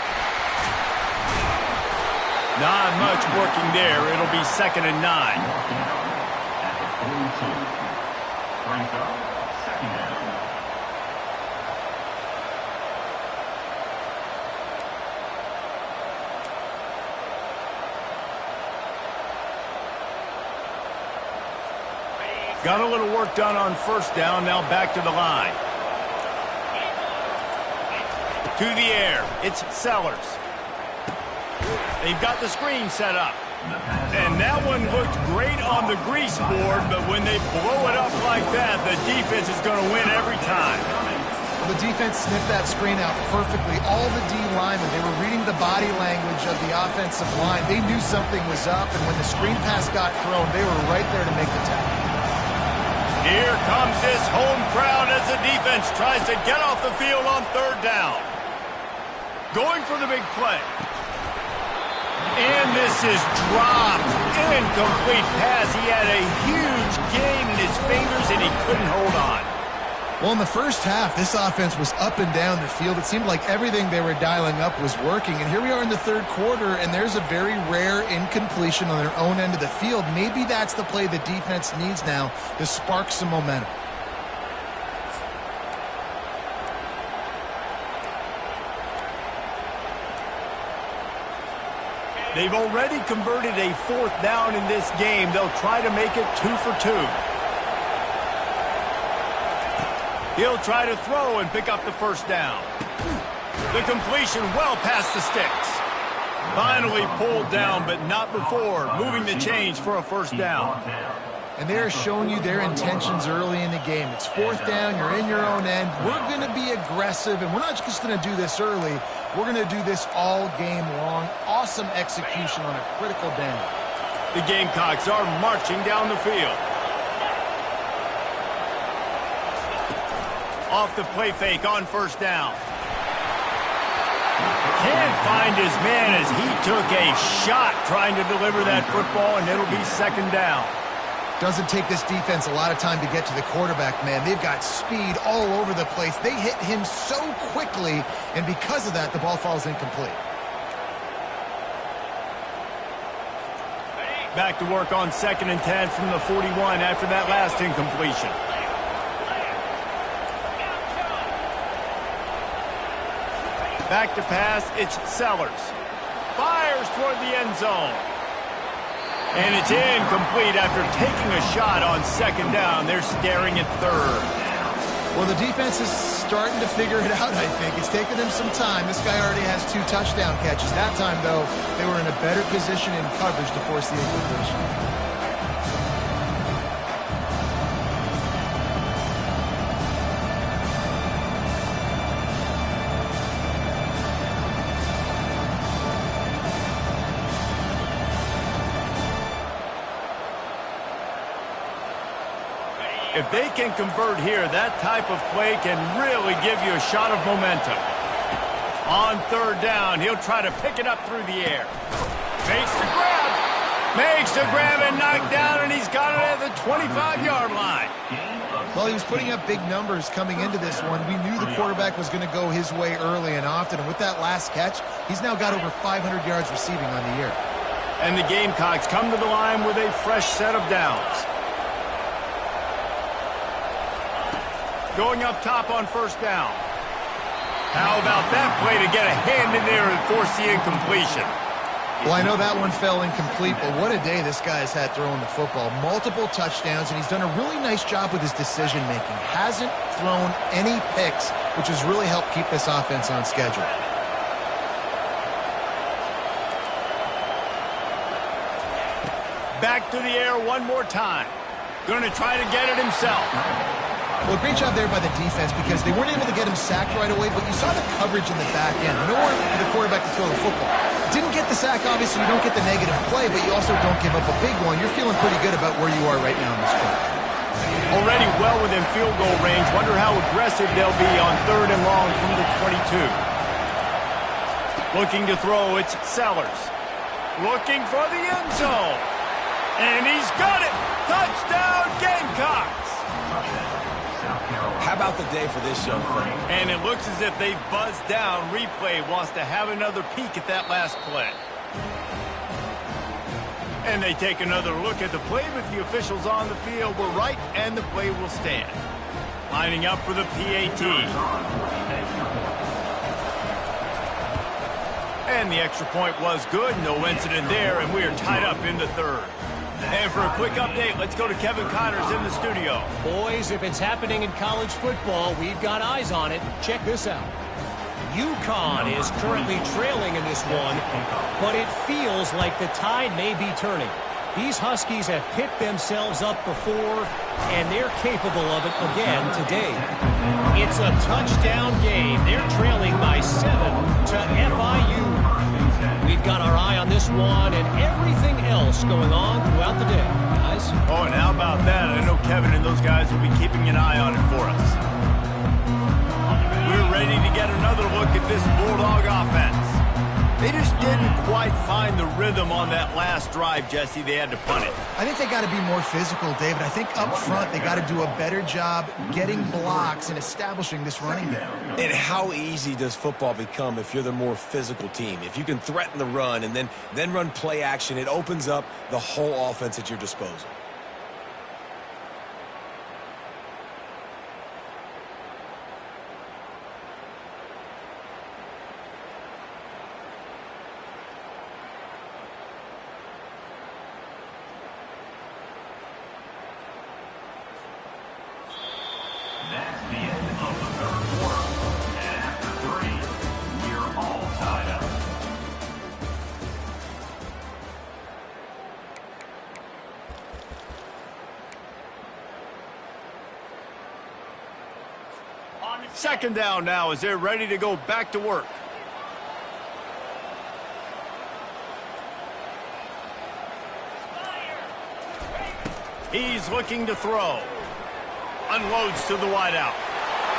Not much working there. It'll be 2nd and 9. At the 42. Brings up 2nd down. Got a little work done on 1st down. Now back to the line. To the air. It's Sellers. They've got the screen set up. And that one looked great on the grease board, but when they blow it up like that, the defense is going to win every time. The defense sniffed that screen out perfectly. All the D linemen, they were reading the body language of the offensive line. They knew something was up, and when the screen pass got thrown, they were right there to make the tackle. Here comes this home crowd as the defense tries to get off the field on third down. Going for the big play. And this is dropped. Incomplete pass. He had a huge gain in his fingers, and he couldn't hold on. Well, in the first half, this offense was up and down the field. It seemed like everything they were dialing up was working. And here we are in the third quarter, and there's a very rare incompletion on their own end of the field. Maybe that's the play the defense needs now to spark some momentum. They've already converted a fourth down in this game. They'll try to make it 2 for 2. He'll try to throw and pick up the first down. The completion well past the sticks. Finally pulled down, but not before moving the chains for a first down. And they're showing you their intentions early in the game. It's fourth down, you're in your own end. We're going to be aggressive, and we're not just going to do this early. We're going to do this all game long. Awesome execution on a critical down. The Gamecocks are marching down the field. Off the play fake on first down. Can't find his man as he took a shot trying to deliver that football, and it'll be second down. Doesn't take this defense a lot of time to get to the quarterback, man. They've got speed all over the place. They hit him so quickly, and because of that, the ball falls incomplete. Back to work on 2nd and 10 from the 41 after that last incompletion. Back to pass, it's Sellers. Fires toward the end zone. And it's incomplete after taking a shot on 2nd down. They're staring at 3rd. Well, the defense is starting to figure it out, I think. It's taken them some time. This guy already has 2 touchdown catches. That time, though, they were in a better position in coverage to force the incompletion. If they can convert here, that type of play can really give you a shot of momentum. On 3rd down, he'll try to pick it up through the air. Makes the grab. Makes the grab and knocked down, and he's got it at the 25-yard line. Well, he was putting up big numbers coming into this one. We knew the quarterback was going to go his way early and often, and with that last catch, he's now got over 500 yards receiving on the year. And the Gamecocks come to the line with a fresh set of downs. Going up top on 1st down. How about that play to get a hand in there and force the incompletion? Well, I know that one fell incomplete, but what a day this guy has had throwing the football. Multiple touchdowns, and he's done a really nice job with his decision-making. Hasn't thrown any picks, which has really helped keep this offense on schedule. Back to the air one more time. Going to try to get it himself. Well, great job there by the defense because they weren't able to get him sacked right away, but you saw the coverage in the back end. Nowhere for the quarterback to throw the football. Didn't get the sack, obviously. You don't get the negative play, but you also don't give up a big one. You're feeling pretty good about where you are right now in this play. Already well within field goal range. Wonder how aggressive they'll be on 3rd and long from the 22. Looking to throw, it's Sellers. Looking for the end zone. And he's got it. Touchdown, Gamecocks. How about the day for this young friend? And it looks as if they've buzzed down. Replay wants to have another peek at that last play. And they take another look at the play, but the officials on the field were right, and the play will stand. Lining up for the PAT. And the extra point was good. No incident there, and we are tied up in the 3rd. And for a quick update, let's go to Kevin Connors in the studio. Boys, if it's happening in college football, we've got eyes on it. Check this out. UConn is currently trailing in this one, but it feels like the tide may be turning. These Huskies have picked themselves up before, and they're capable of it again today. It's a touchdown game. They're trailing by 7 to FIU. We've got our eye on this one and everything else going on throughout the day, guys. Oh, and how about that? I know Kevin and those guys will be keeping an eye on it for us. We're ready to get another look at this Bulldog offense. They just didn't quite find the rhythm on that last drive, Jesse. They had to punt it. I think they got to be more physical, David. I think up front they got to do a better job getting blocks and establishing this running game. And how easy does football become if you're the more physical team? If you can threaten the run and then run play action, it opens up the whole offense at your disposal. That's the end of the third quarter. And after 3, we're all tied up. Second down now as they're ready to go back to work. He's looking to throw. Unloads to the wideout.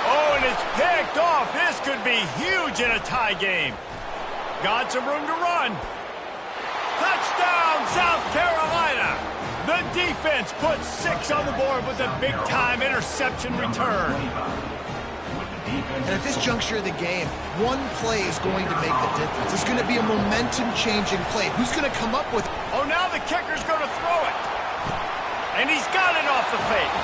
Oh, and it's picked off. This could be huge in a tie game. Got some room to run. Touchdown, South Carolina. The defense puts 6 on the board with a big-time interception return. And at this juncture of the game, one play is going to make the difference. It's going to be a momentum-changing play. Who's going to come up with it? Oh, now the kicker's going to throw it. And he's got it off the fake.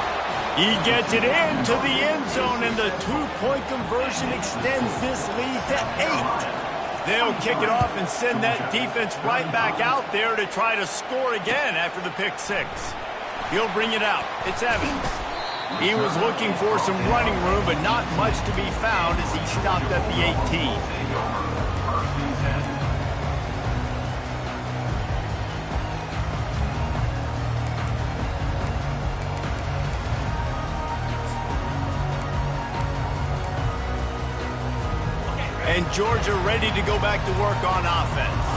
He gets it into the end zone, and the 2-point conversion extends this lead to 8. They'll kick it off and send that defense right back out there to try to score again after the pick 6. He'll bring it out. It's Evans. He was looking for some running room, but not much to be found as he stopped at the 18. And Georgia ready to go back to work on offense.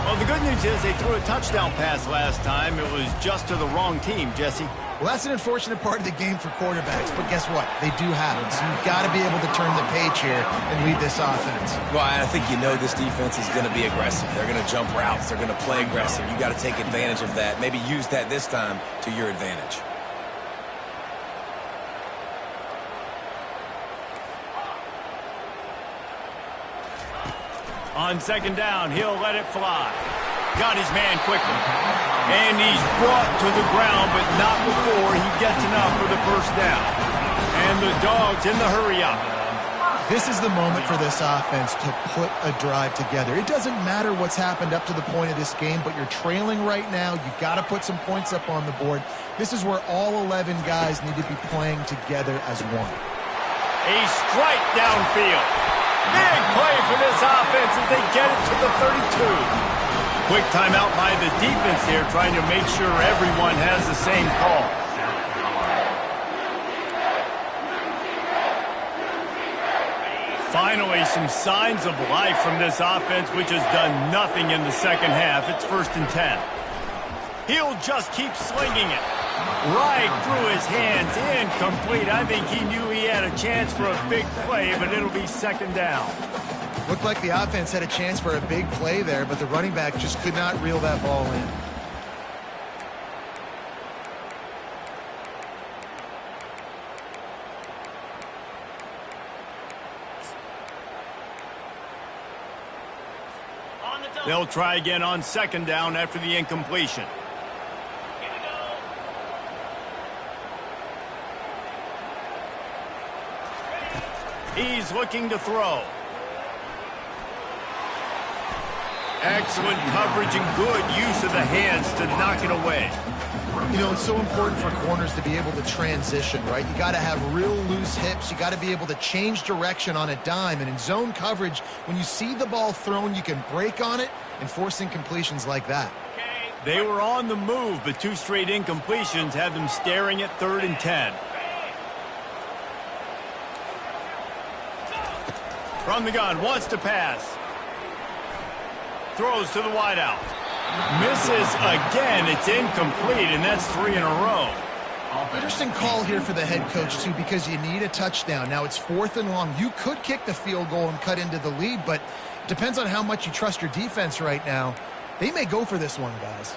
Well, the good news is they threw a touchdown pass last time. It was just to the wrong team, Jesse. Well, that's an unfortunate part of the game for quarterbacks, but guess what? They do happen. So you've got to be able to turn the page here and lead this offense. Well, I think you know this defense is going to be aggressive. They're going to jump routes. They're going to play aggressive. You got to take advantage of that. Maybe use that this time to your advantage. On second down, he'll let it fly. Got his man quickly. And he's brought to the ground, but not before he gets enough for the first down. And the Dogs in the hurry-up. This is the moment for this offense to put a drive together. It doesn't matter what's happened up to the point of this game, but you're trailing right now. You've got to put some points up on the board. This is where all 11 guys need to be playing together as one. A strike downfield. Big play for this offense as they get it to the 32. Quick timeout by the defense here, trying to make sure everyone has the same call. Finally, some signs of life from this offense, which has done nothing in the second half. It's 1st and 10. He'll just keep slinging it. Right through his hands, incomplete. I think he knew he had a chance for a big play, but it'll be 2nd down. Looked like the offense had a chance for a big play there, but the running back just could not reel that ball in. They'll try again on 2nd down after the incompletion. He's looking to throw. Excellent coverage and good use of the hands to knock it away. You know, it's so important for corners to be able to transition, right? You got to have real loose hips. You got to be able to change direction on a dime. And in zone coverage, when you see the ball thrown, you can break on it and force incompletions like that. They were on the move, but 2 straight incompletions had them staring at 3rd and 10. From the gun, wants to pass. Throws to the wideout. Misses again. It's incomplete, and that's 3 in a row. Interesting call here for the head coach, too, because you need a touchdown. Now it's 4th and long. You could kick the field goal and cut into the lead, but it depends on how much you trust your defense right now. They may go for this one, guys.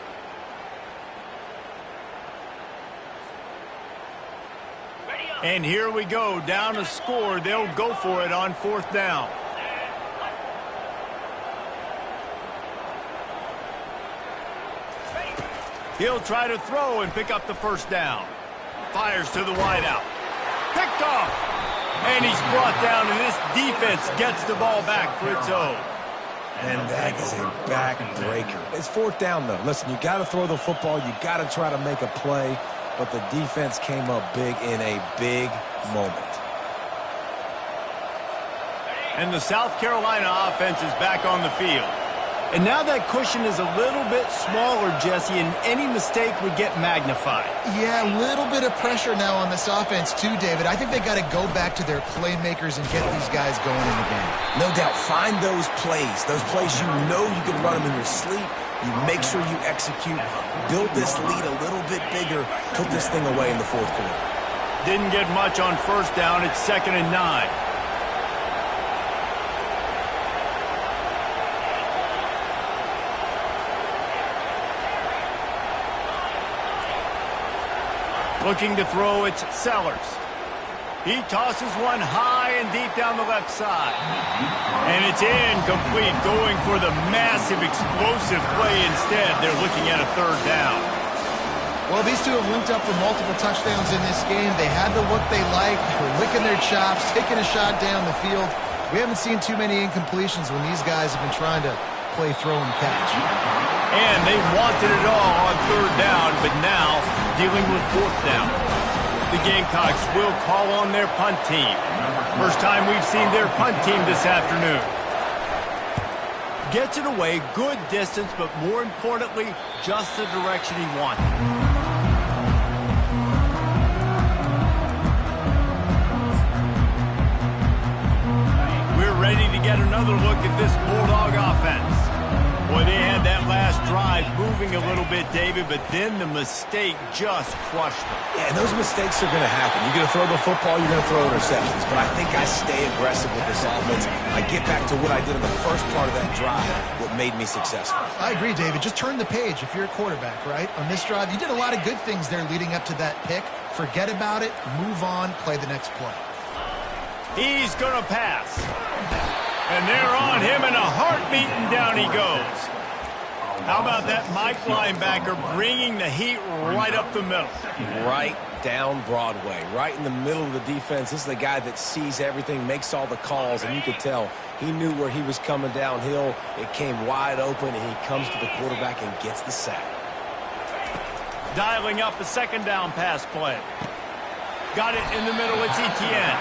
And here we go, down a score. They'll go for it on 4th down. He'll try to throw and pick up the 1st down. Fires to the wideout. Picked off. And he's brought down, and this defense gets the ball back for its own. And that is a backbreaker. It's 4th down, though. Listen, you got to throw the football. You got to try to make a play. But the defense came up big in a big moment. And the South Carolina offense is back on the field. And now that cushion is a little bit smaller, Jesse, and any mistake would get magnified. Yeah, a little bit of pressure now on this offense too, David. I think they got to go back to their playmakers and get these guys going in the game. No doubt. Find those plays you know you can run them in your sleep. You make sure you execute. Build this lead a little bit bigger. Put this thing away in the 4th quarter. Didn't get much on 1st down. It's 2nd and 9. Looking to throw, it's Sellers. He tosses one high and deep down the left side. And it's incomplete, going for the massive, explosive play instead. They're looking at a 3rd down. Well, these two have linked up for multiple touchdowns in this game. They had the look they liked. They were licking their chops, taking a shot down the field. We haven't seen too many incompletions when these guys have been trying to play throw and catch. And they wanted it all on 3rd down, but now dealing with 4th down. The Gamecocks will call on their punt team. First time we've seen their punt team this afternoon. Gets it away, good distance, but more importantly, just the direction he wanted. We're ready to get another look at this Bulldog offense. Boy, they had that last drive moving a little bit, David, but then the mistake just crushed them. Yeah, and those mistakes are going to happen. You're going to throw the football, you're going to throw interceptions. But I think I stay aggressive with this offense. I get back to what I did in the first part of that drive, what made me successful. I agree, David. Just turn the page if you're a quarterback, right? On this drive, you did a lot of good things there leading up to that pick. Forget about it, move on, play the next play. He's going to pass. And they're on him in a heartbeat, and down he goes. How about that Mike linebacker bringing the heat right up the middle? Right down Broadway, right in the middle of the defense. This is the guy that sees everything, makes all the calls, and you could tell he knew where he was coming downhill. It came wide open, and he comes to the quarterback and gets the sack. Dialing up a 2nd down pass play. Got it in the middle, it's Etienne.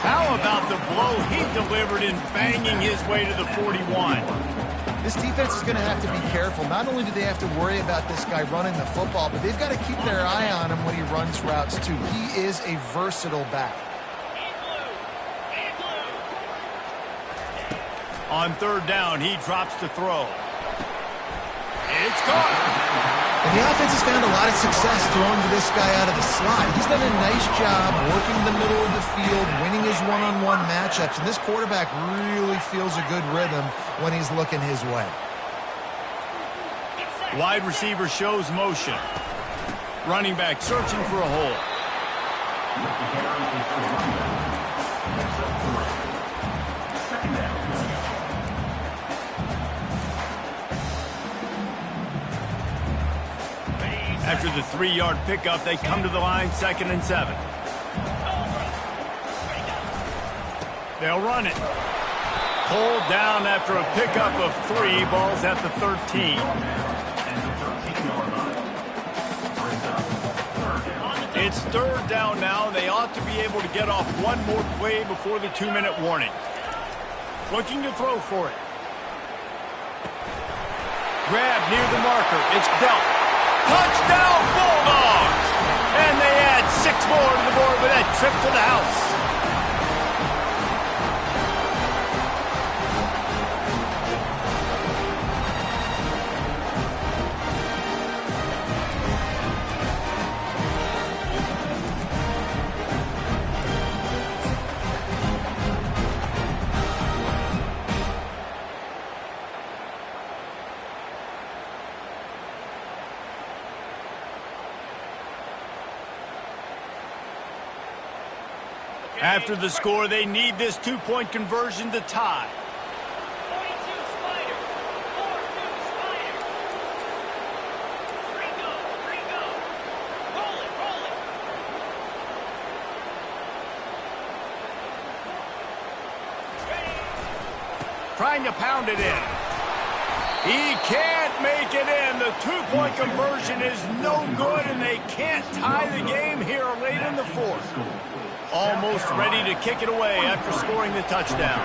How about the blow he delivered in banging his way to the 41? This defense is going to have to be careful. Not only do they have to worry about this guy running the football, but they've got to keep their eye on him when he runs routes, too. He is a versatile back. On 3rd down, he drops to throw. It's caught. And the offense has found a lot of success throwing to this guy out of the slot. He's done a nice job working the middle of the field, winning his one-on-one matchups, and this quarterback really feels a good rhythm when he's looking his way. Wide receiver shows motion. Running back searching for a hole. After the 3-yard pickup, they come to the line, 2nd and 7. They'll run it. Pulled down after a pickup of 3. Ball's at the 13. It's third down now. They ought to be able to get off one more play before the 2-minute warning. Looking to throw for it. Grab near the marker. It's dealt. Touchdown Bulldogs! And they add 6 more to the board with that trip to the house. After the score, they need this 2-point conversion to tie. 42 Spider. 4-2 Spider. 3 go. Roll it. Trying to pound it in. He can't make it in. The 2-point conversion is no good, and they can't tie the game here late in the fourth. Almost ready to kick it away after scoring the touchdown.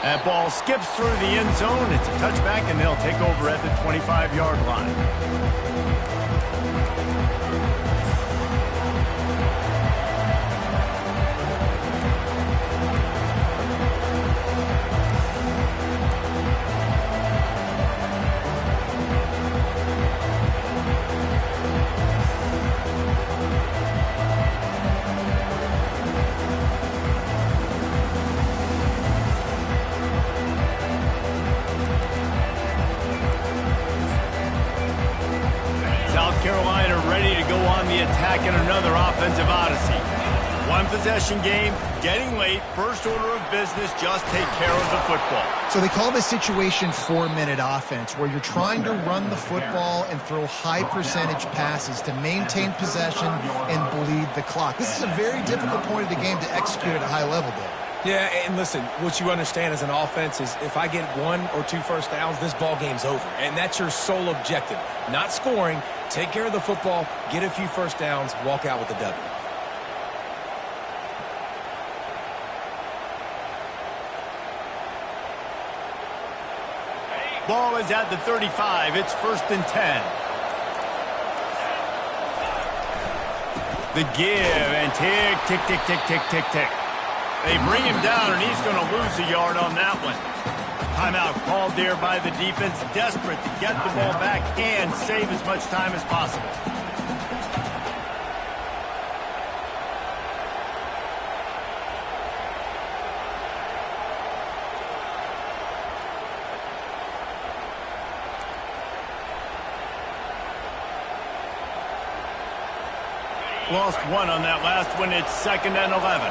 That ball skips through the end zone. It's a touchback, and they'll take over at the 25-yard line. Carolina ready to go on the attack in another offensive odyssey. One possession game, getting late, first order of business, just take care of the football. So they call this situation 4-minute offense, where you're trying to run the football and throw high percentage passes to maintain possession and bleed the clock. This is a very difficult point of the game to execute at a high level, Dave. Yeah, and listen, what you understand as an offense is if I get 1 or 2 first downs, this ball game's over. And that's your sole objective. Not scoring, take care of the football, get a few first downs, walk out with the W. Ball is at the 35. It's 1st and 10. The give and tick, tick, tick, tick, tick, tick, tick. They bring him down, and he's going to lose a yard on that one. Timeout called there by the defense, desperate to get the ball back and save as much time as possible. Lost 1 on that last one. It's 2nd and 11.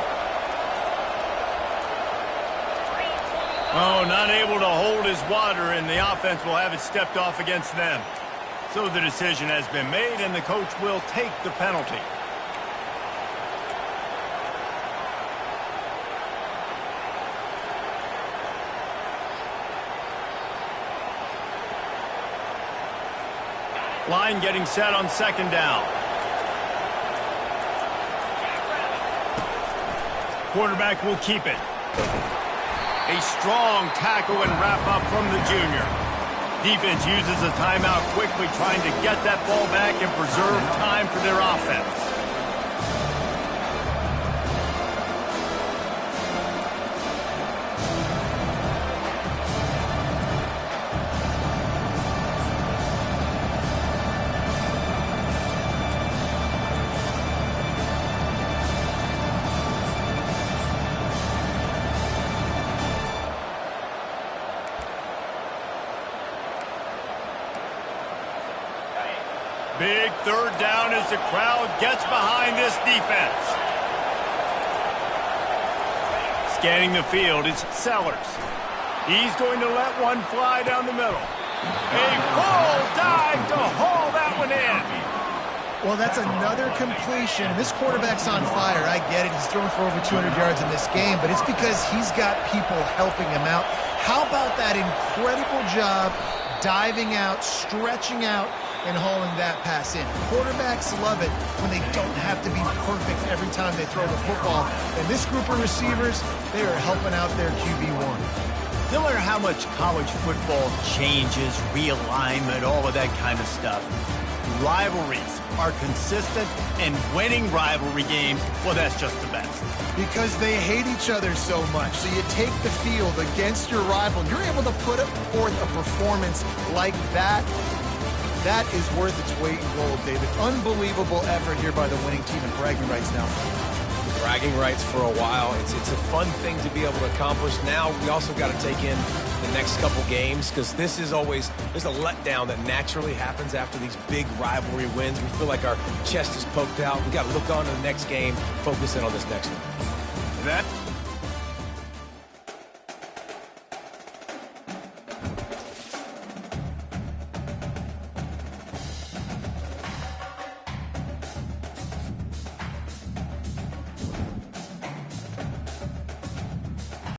Oh, not able to hold his water, and the offense will have it stepped off against them. So the decision has been made, and the coach will take the penalty. Line getting set on 2nd down. Quarterback will keep it. A strong tackle and wrap up from the junior. Defense uses a timeout quickly, trying to get that ball back and preserve time for their offense. Big 3rd down as the crowd gets behind this defense. Scanning the field, it's Sellers. He's going to let one fly down the middle. A full dive to haul that one in. Well, that's another completion. This quarterback's on fire. I get it. He's thrown for over 200 yards in this game, but it's because he's got people helping him out. How about that incredible job diving out, stretching out, and hauling that pass in? Quarterbacks love it when they don't have to be perfect every time they throw the football. And this group of receivers, they are helping out their QB1. No matter how much college football changes, realignment, all of that kind of stuff, rivalries are consistent, and winning rivalry games, well, that's just the best. Because they hate each other so much. So you take the field against your rival, you're able to put forth a performance like that. That is worth its weight in gold, David. Unbelievable effort here by the winning team, and bragging rights now. Bragging rights for a while. It's a fun thing to be able to accomplish. Now we also got to take in the next couple games, because this is always, there's a letdown that naturally happens after these big rivalry wins. We feel like our chest is poked out. We got to look on to the next game, focus in on this next one. That